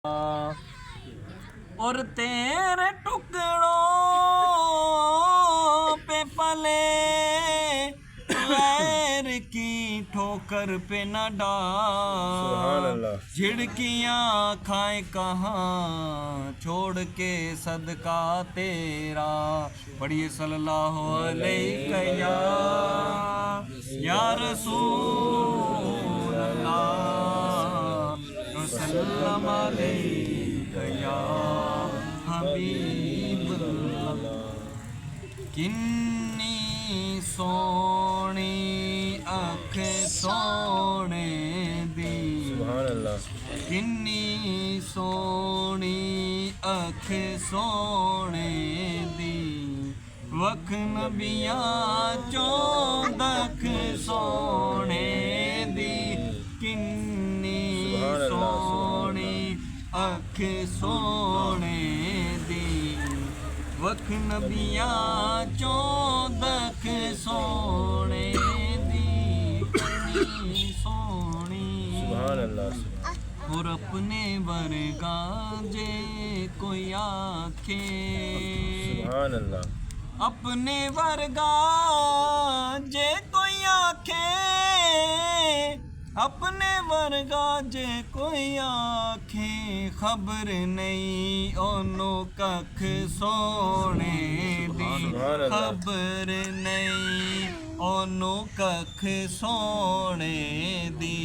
और तेरे टुकड़ों पे पले गैर की ठोकर पे न डाल। झिड़कियाँ खाए कहाँ छोड़ के सदका तेरा। पढ़िए सल्लल्लाहु अलैहि या रसूल अल्लाह सल्लम अलैका या हबीबल्लाह। किन्नी सोहनी अख सोने दी, किन्नी सोहनी अख सोने दी। वख नबियाँ चौदख सोने दी, किन्नी सोहनी अख सोने दी। वख नबियाँ चौदख सोने दी, किन्नी सोहनी। और अपने वर्गा जे कोई आखे, अपने वर्गा जे कोई आखे। अपने वर्गा जे कोई आखे, खबर नहीं ओनू कख सोने दी। खबर नहीं ओनू कख सोने दी।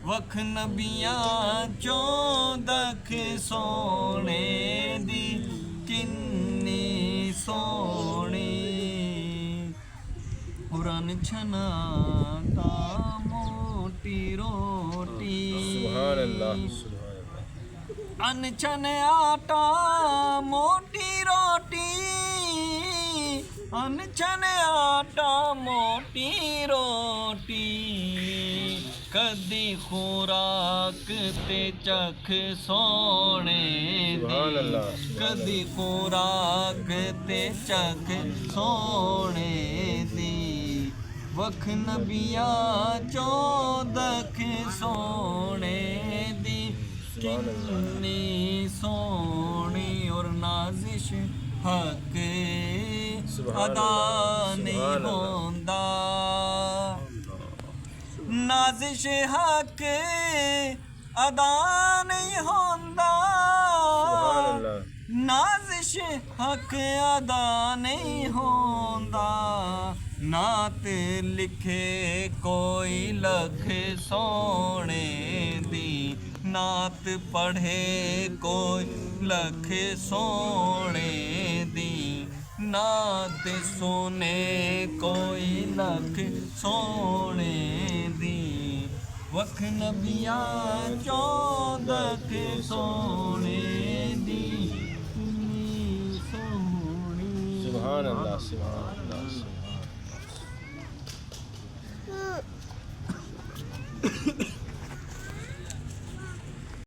वख नबियाँ चौदख सोने दी, किन्नी सोहनी। उरन छना ता मोटी रोटी, अनछन आटा मोटी रोटी। अनछन आटा मोटी रोटी, कदी खुराक ते चख सोने दी। कदी खुराक ते चख सोने दी। वख नबियाँ चौदख सोने दी, किन्नी सोहनी। और नाजिश हक अदा नहीं होंदा, नाजिश हक अदा नहीं होंदा। नाजिश हक अदा नहीं होंदा। नात लिखे कोई लख सोने दी, नात पढ़े कोई लख सोने दी। नात सुने कोई लख सोने दी। वख नबियाँ चौदख सोने दी, किन्नी सोहनी। सुभान अल्लाह, सुभान अल्लाह।